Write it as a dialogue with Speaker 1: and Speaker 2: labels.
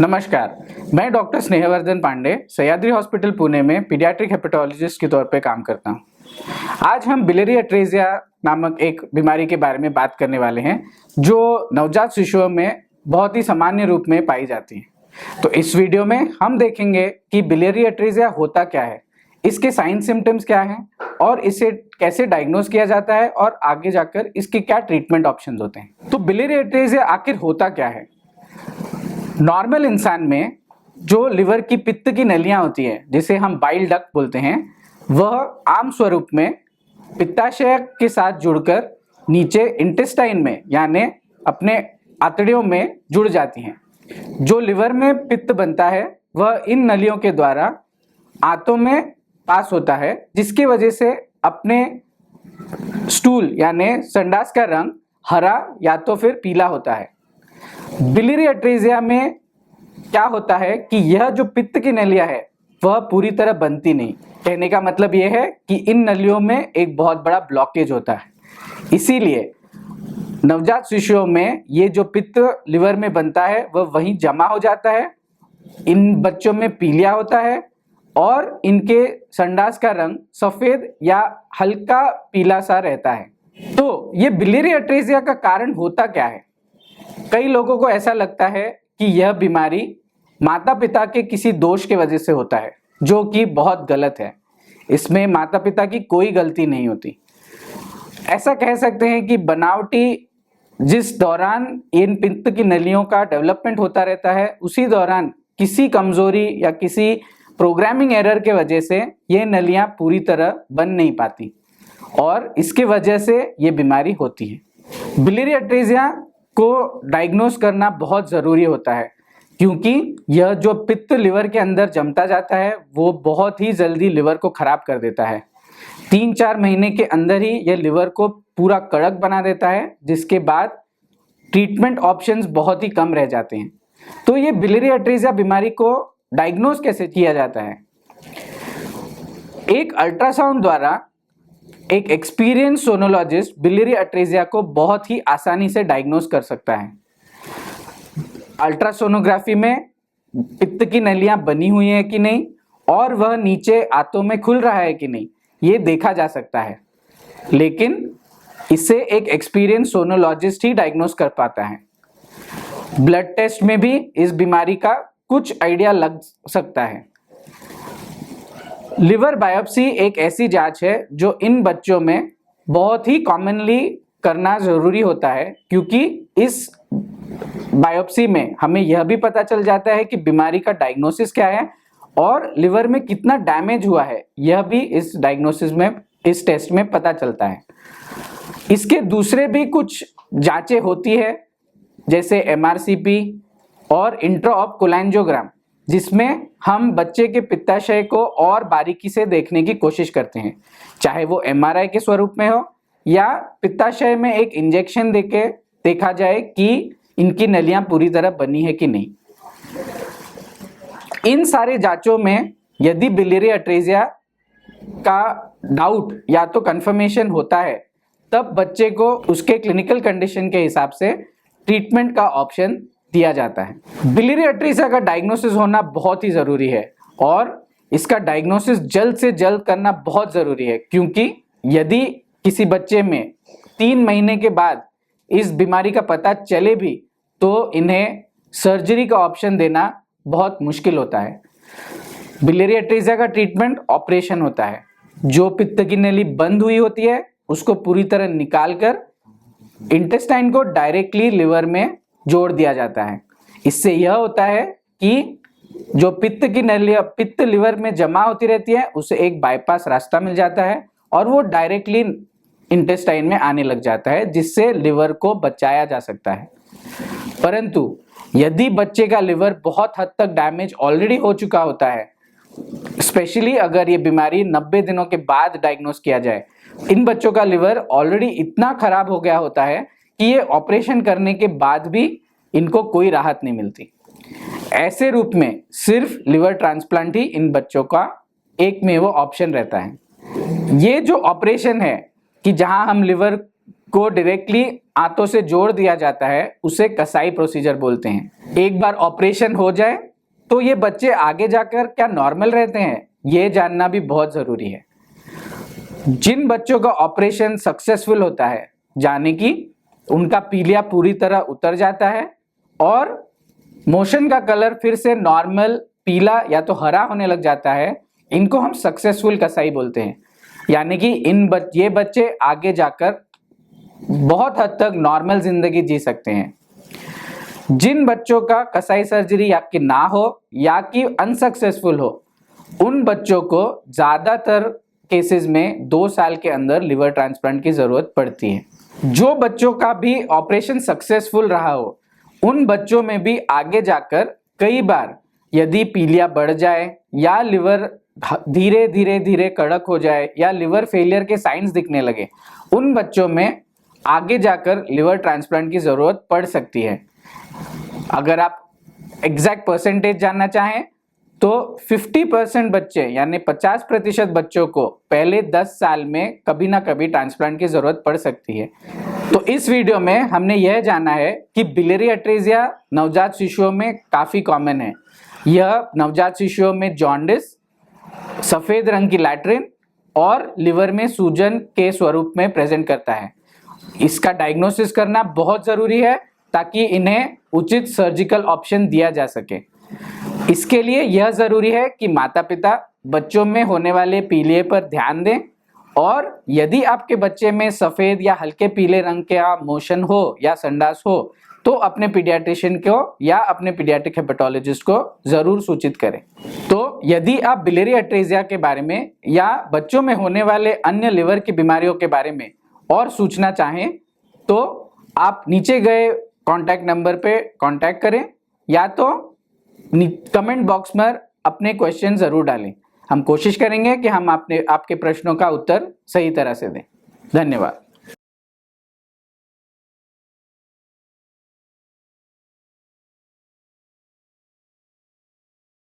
Speaker 1: नमस्कार, मैं doctor स्नेहवर्धन Pandey Sahyadri hospital Pune में पीडियाट्रिक हेपेटोलॉजिस्ट के तौर पे काम करता हूँ। आज हम बिलियरी अट्रेसिया नामक एक बीमारी के बारे में बात करने वाले हैं जो नवजात शिशुओं में बहुत ही सामान्य रूप में पाई जाती है। तो इस वीडियो में हम देखेंगे कि बिलियरी अट्रेसिया होता क्या है, इसके साइन सिम्टम्स क्या हैं और इसे कैसे डायग्नोज किया जाता है और आगे जाकर इसके क्या ट्रीटमेंट ऑप्शंस होते हैं। तो बिलियरी अट्रेसिया आखिर होता क्या है? नॉर्मल इंसान में जो लिवर की पित्त की नलियां होती है जिसे हम बाइल डक्ट बोलते हैं, वह आम स्वरूप में पित्ताशय के साथ जुड़कर नीचे इंटेस्टाइन में यानी अपने आंतड़ियों में जुड़ जाती हैं। जो लिवर में पित्त बनता है वह इन नलियों के द्वारा आंतों में पास होता है, जिसकी वजह से अपने स्टूल यानी संडास का रंग हरा या तो फिर पीला होता है। बिलियरी अट्रेसिया में क्या होता है कि यह जो पित्त की नलियां है वह पूरी तरह बनती नहीं। कहने का मतलब यह है कि इन नलियों में एक बहुत बड़ा ब्लॉकेज होता है। इसीलिए नवजात शिशुओं में ये जो पित्त लिवर में बनता है वह वहीं जमा हो जाता है। इन बच्चों में पीलिया होता है और इनके संडास का रंग सफेद या हल्का पीला सा रहता है। तो ये बिलियरी अट्रेसिया का कारण होता क्या है? कई लोगों को ऐसा लगता है कि यह बीमारी माता पिता के किसी दोष की वजह से होता है, जो कि बहुत गलत है। इसमें माता पिता की कोई गलती नहीं होती। ऐसा कह सकते हैं कि बनावटी जिस दौरान इन पित्त की नलियों का डेवलपमेंट होता रहता है, उसी दौरान किसी कमजोरी या किसी प्रोग्रामिंग एरर के वजह से ये नलियां पूरी तरह बन नहीं पाती और इसके वजह से ये बीमारी होती है। बिलियरी अट्रेसिया को डायग्नोज करना बहुत ज़रूरी होता है, क्योंकि यह जो पित्त लिवर के अंदर जमता जाता है वो बहुत ही जल्दी लिवर को ख़राब कर देता है। 3-4 महीने के अंदर ही यह लिवर को पूरा कड़क बना देता है, जिसके बाद ट्रीटमेंट ऑप्शंस बहुत ही कम रह जाते हैं। तो ये बिलियरी अट्रेसिया बीमारी को डायग्नोज कैसे किया जाता है? एक अल्ट्रासाउंड द्वारा एक एक्सपीरियंस सोनोलॉजिस्ट बिलियरी अट्रेसिया को बहुत ही आसानी से डायग्नोज कर सकता है। अल्ट्रासोनोग्राफी में पित्त की नलियां बनी हुई हैं कि नहीं और वह नीचे आंतों में खुल रहा है कि नहीं, ये देखा जा सकता है, लेकिन इसे एक एक्सपीरियंस सोनोलॉजिस्ट ही डायग्नोज कर पाता है। ब्लड टेस्ट में भी इस बीमारी का कुछ आइडिया लग सकता है। लिवर बायोप्सी एक ऐसी जांच है जो इन बच्चों में बहुत ही कॉमनली करना ज़रूरी होता है, क्योंकि इस बायोप्सी में हमें यह भी पता चल जाता है कि बीमारी का डायग्नोसिस क्या है और लिवर में कितना डैमेज हुआ है, यह भी इस डायग्नोसिस में, इस टेस्ट में पता चलता है। इसके दूसरे भी कुछ जांचें होती है, जैसे MRCP और इंट्रा ऑप कोलेंजियोग्राम, जिसमें हम बच्चे के पित्ताशय को और बारीकी से देखने की कोशिश करते हैं, चाहे वो MRI के स्वरूप में हो या पित्ताशय में एक इंजेक्शन देके देखा जाए कि इनकी नलियां पूरी तरह बनी है कि नहीं। इन सारे जांचों में यदि बिलियरी अट्रेसिया का डाउट या तो कंफर्मेशन होता है, तब बच्चे को उसके क्लिनिकल कंडीशन के हिसाब से ट्रीटमेंट का ऑप्शन दिया जाता है। बिलियरी अट्रेसिया का डायग्नोसिस होना बहुत ही ज़रूरी है और इसका डायग्नोसिस जल्द से जल्द करना बहुत ज़रूरी है, क्योंकि यदि किसी बच्चे में 3 महीने के बाद इस बीमारी का पता चले भी तो इन्हें सर्जरी का ऑप्शन देना बहुत मुश्किल होता है। बिलियरी अट्रेसिया का ट्रीटमेंट ऑपरेशन होता है। जो पित्त की नली बंद हुई होती है उसको पूरी तरह निकाल कर इंटेस्टाइन को डायरेक्टली लिवर में जोड़ दिया जाता है। इससे यह होता है कि जो पित्त की नलियां पित्त लिवर में जमा होती रहती है उसे एक बाईपास रास्ता मिल जाता है और वो डायरेक्टली इंटेस्टाइन में आने लग जाता है, जिससे लिवर को बचाया जा सकता है। परंतु यदि बच्चे का लिवर बहुत हद तक डैमेज ऑलरेडी हो चुका होता है, स्पेशली अगर ये बीमारी 90 दिनों के बाद डायग्नोस किया जाए, इन बच्चों का लिवर ऑलरेडी इतना खराब हो गया होता है कि ये ऑपरेशन करने के बाद भी इनको कोई राहत नहीं मिलती। ऐसे रूप में सिर्फ लिवर ट्रांसप्लांट ही इन बच्चों का एकमेव ऑप्शन रहता है। ये जो ऑपरेशन है कि जहां हम लिवर को डायरेक्टली आंतों से जोड़ दिया जाता है उसे कसाई प्रोसीजर बोलते हैं। एक बार ऑपरेशन हो जाए तो ये बच्चे आगे जाकर क्या नॉर्मल रहते हैं, ये जानना भी बहुत जरूरी है। जिन बच्चों का ऑपरेशन सक्सेसफुल होता है, यानी कि उनका पीलिया पूरी तरह उतर जाता है और मोशन का कलर फिर से नॉर्मल पीला या तो हरा होने लग जाता है, इनको हम सक्सेसफुल कसाई बोलते हैं। यानी कि ये बच्चे आगे जाकर बहुत हद तक नॉर्मल जिंदगी जी सकते हैं। जिन बच्चों का कसाई सर्जरी या कि ना हो या कि अनसक्सेसफुल हो, उन बच्चों को ज्यादातर केसेस में 2 साल के अंदर लिवर ट्रांसप्लांट की जरूरत पड़ती है। जो बच्चों का भी ऑपरेशन सक्सेसफुल रहा हो, उन बच्चों में भी आगे जाकर कई बार यदि पीलिया बढ़ जाए या लिवर धीरे धीरे धीरे कड़क हो जाए या लिवर फेलियर के साइंस दिखने लगे, उन बच्चों में आगे जाकर लिवर ट्रांसप्लांट की जरूरत पड़ सकती है। अगर आप एग्जैक्ट परसेंटेज जानना चाहें तो 50% बच्चे यानी 50% बच्चों को पहले 10 साल में कभी ना कभी ट्रांसप्लांट की जरूरत पड़ सकती है। तो इस वीडियो में हमने यह जाना है कि बिलियरी अट्रेसिया नवजात शिशुओं में काफी कॉमन है। यह नवजात शिशुओं में जॉन्डिस, सफेद रंग की लैट्रिन और लिवर में सूजन के स्वरूप में प्रेजेंट करता है। इसका डायग्नोसिस करना बहुत जरूरी है ताकि इन्हें उचित सर्जिकल ऑप्शन दिया जा सके। इसके लिए यह जरूरी है कि माता पिता बच्चों में होने वाले पीलिए पर ध्यान दें और यदि आपके बच्चे में सफेद या हल्के पीले रंग का मोशन हो या संडास हो तो अपने पीडियाट्रिशियन को या अपने पीडियाट्रिक हेपेटोलॉजिस्ट को जरूर सूचित करें। तो यदि आप बिलियरी अट्रेसिया के बारे में या बच्चों में होने वाले अन्य लिवर की बीमारियों के बारे में और सूचना चाहें तो आप नीचे गए कॉन्टैक्ट नंबर पे कॉन्टैक्ट करें या तो कमेंट बॉक्स में अपने क्वेश्चन जरूर डालें। हम कोशिश करेंगे कि हम आपके प्रश्नों का उत्तर सही तरह से दें। धन्यवाद।